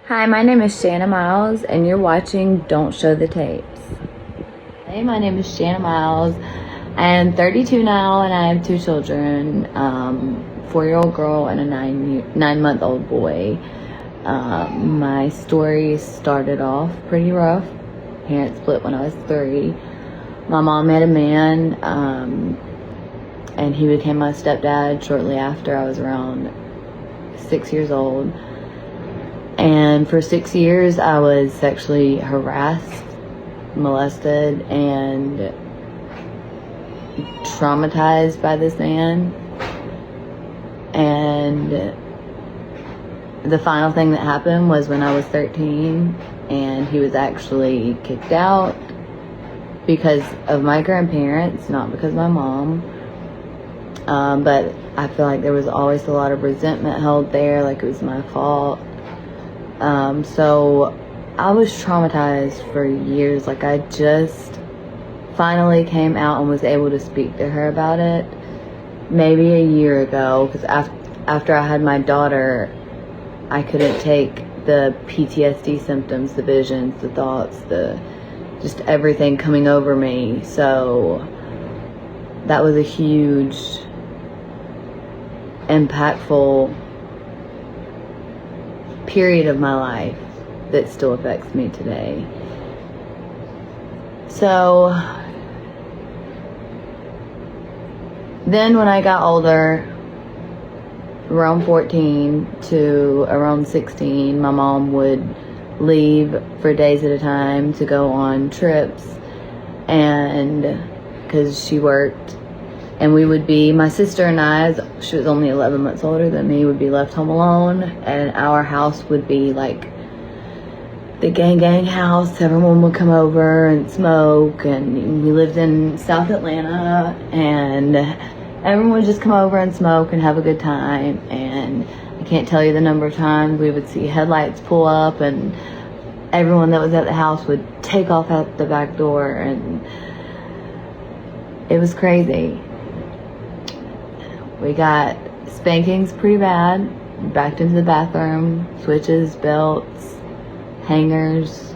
Hi, my name is Shana Miles, and you're watching Don't Show the Tapes. Hey, my name is Shana Miles. I am 32 now, and I have two children, 4-year-old girl and a 9-month-old boy. My story started off pretty rough. Parents split when I was 3. My mom met a man, and he became my stepdad shortly after I was around 6 years old. And for 6 years, I was sexually harassed, molested, and traumatized by this man. And the final thing that happened was when I was 13, and he was actually kicked out because of my grandparents, not because of my mom. But I feel like there was always a lot of resentment held there, like it was my fault. So I was traumatized for years. Like, I just finally came out and was able to speak to her about it maybe a year ago, because after I had my daughter, I couldn't take the PTSD symptoms, the visions, the thoughts, just everything coming over me. So that was a huge, impactful period of my life that still affects me today. So then when I got older, around 14 to around 16, my mom would leave for days at a time to go on trips, and because she worked, and we would be, my sister and I, she was only 11 months older than me, would be left home alone, and our house would be like the gang house. Everyone would come over and smoke, and we lived in South Atlanta, and everyone would just come over and smoke and have a good time. And I can't tell you the number of times we would see headlights pull up, and everyone that was at the house would take off out the back door, and it was crazy. We got spankings pretty bad, backed into the bathroom, switches, belts, hangers,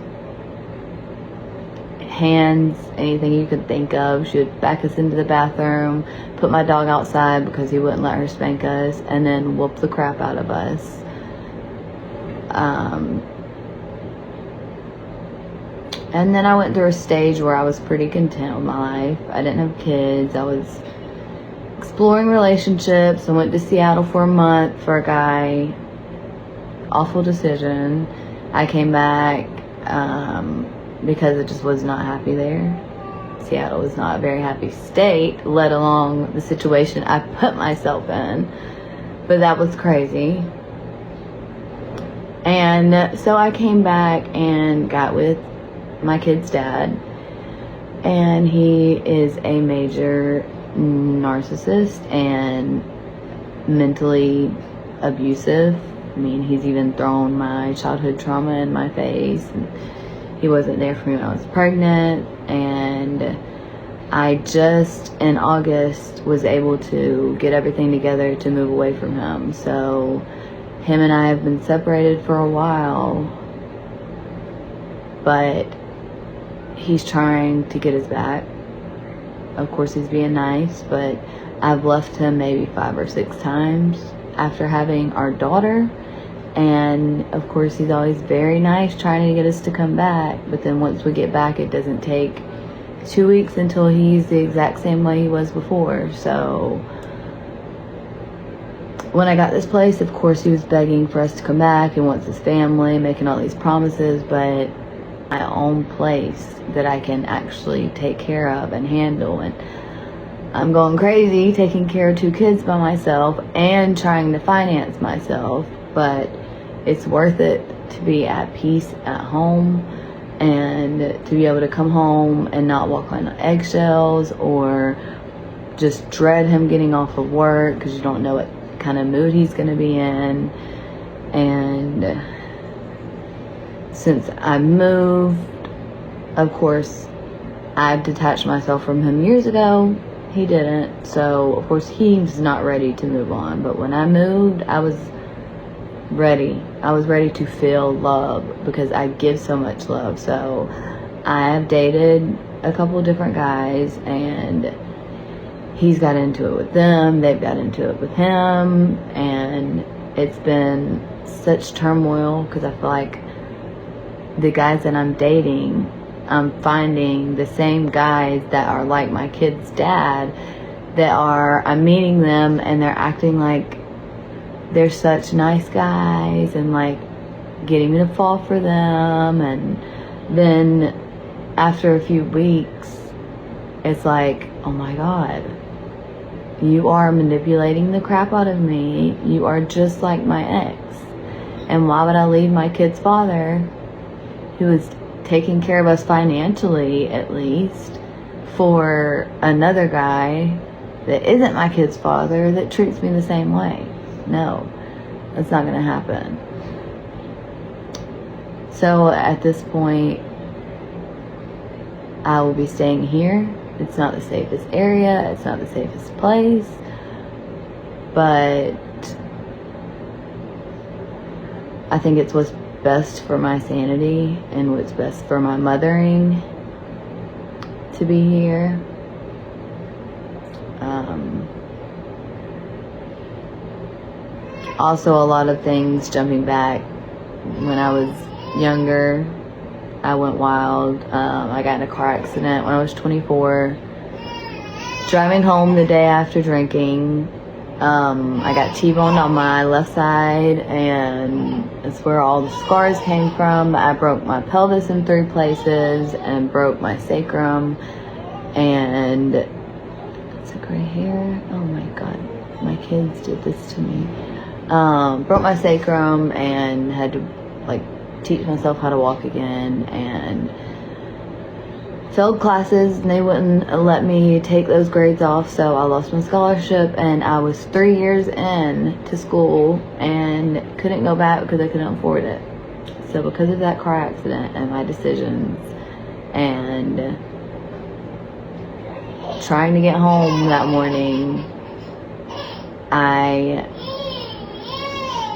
hands, anything you could think of. She would back us into the bathroom, put my dog outside because he wouldn't let her spank us, and then whoop the crap out of us. And then I went through a stage where I was pretty content with my life. I didn't have kids. I was exploring relationships. I went to Seattle for a month for a guy. Awful decision. I came back because I just was not happy there. Seattle was not a very happy state, let alone the situation I put myself in. But that was crazy. And so I came back and got with my kid's dad. And he is a major narcissist and mentally abusive. I mean, he's even thrown my childhood trauma in my face. He wasn't there for me when I was pregnant, and I just in August was able to get everything together to move away from him. So him and I have been separated for a while, but he's trying to get us back. Of course, he's being nice, but I've left him maybe 5 or 6 times after having our daughter. And of course, he's always very nice trying to get us to come back. But then once we get back, it doesn't take 2 weeks until he's the exact same way he was before. So when I got this place, of course, he was begging for us to come back and wants his family, making all these promises, but my own place that I can actually take care of and handle. And I'm going crazy taking care of 2 kids by myself and trying to finance myself, but it's worth it to be at peace at home and to be able to come home and not walk on eggshells or just dread him getting off of work because you don't know what kind of mood he's going to be in. And since I moved, of course, I've detached myself from him years ago. He didn't. So, of course, he's not ready to move on. But when I moved, I was ready. I was ready to feel love because I give so much love. So I have dated a couple different guys, and he's got into it with them. They've got into it with him, and it's been such turmoil because I feel like the guys that I'm dating, I'm finding the same guys that are like my kid's dad, I'm meeting them and they're acting like they're such nice guys and like getting me to fall for them. And then after a few weeks, it's like, oh my God, you are manipulating the crap out of me. You are just like my ex. And why would I leave my kid's father, who is taking care of us financially at least, for another guy that isn't my kid's father that treats me the same way? No, that's not going to happen. So at this point, I will be staying here. It's not the safest area. It's not the safest place. But I think it's what's best for my sanity and what's best for my mothering to be here. Also, a lot of things jumping back. When I was younger, I went wild. I got in a car accident when I was 24. Driving home the day after drinking, I got T-boned on my left side, and that's where all the scars came from. I broke my pelvis in 3 places and broke my sacrum. And that's a gray hair. Oh my God, my kids did this to me. Broke my sacrum and had to like teach myself how to walk again, and failed classes, and they wouldn't let me take those grades off, so I lost my scholarship, and I was 3 years in to school and couldn't go back because I couldn't afford it. So because of that car accident and my decisions and trying to get home that morning,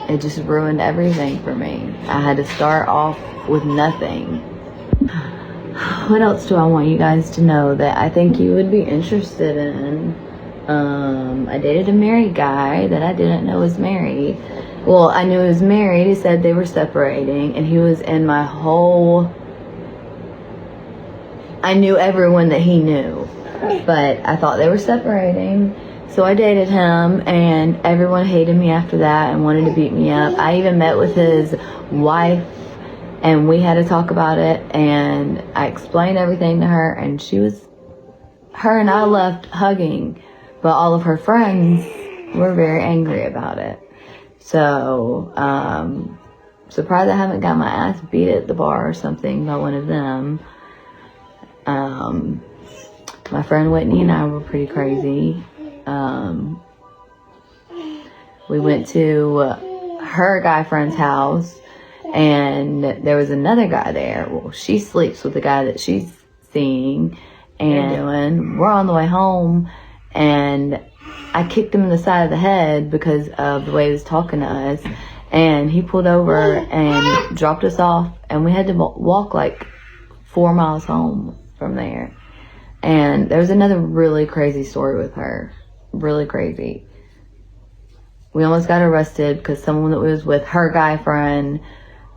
it just ruined everything for me. I had to start off with nothing. What else do I want you guys to know that I think you would be interested in? I dated a married guy that I didn't know was married. Well, I knew he was married. He said they were separating, and he was in my whole... I knew everyone that he knew, but I thought they were separating. So I dated him, and everyone hated me after that and wanted to beat me up. I even met with his wife, and we had to talk about it, and I explained everything to her, and her and I left hugging, but all of her friends were very angry about it. So, surprised I haven't got my ass beat at the bar or something by one of them. My friend Whitney and I were pretty crazy. We went to her guy friend's house, and there was another guy there. Well, she sleeps with the guy that she's seeing, and we're on the way home, and I kicked him in the side of the head because of the way he was talking to us, and he pulled over and dropped us off, and we had to walk like 4 miles home from there. And there was another really crazy story with her. Really crazy. We almost got arrested because someone that was with her guy friend,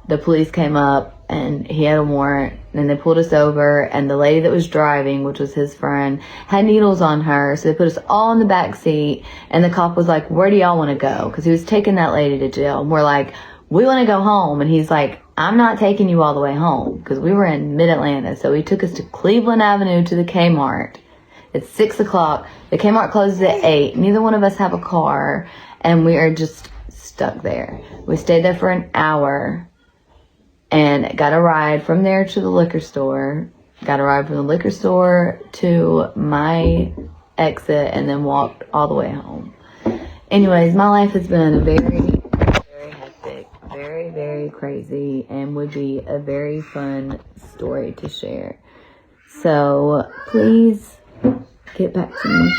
the police came up and he had a warrant, and they pulled us over, and the lady that was driving, which was his friend, had needles on her, so they put us all in the back seat, and the cop was like, where do y'all want to go? Because he was taking that lady to jail, and we're like, we want to go home. And he's like, I'm not taking you all the way home, because we were in mid-Atlanta. So he took us to Cleveland Avenue to the Kmart. It's 6 o'clock. The Kmart closes at 8. Neither one of us have a car, and we are just stuck there. We stayed there for an hour and got a ride from there to the liquor store. Got a ride from the liquor store to my exit, and then walked all the way home. Anyways, my life has been very, very hectic, very, very crazy, and would be a very fun story to share. So please get back to me.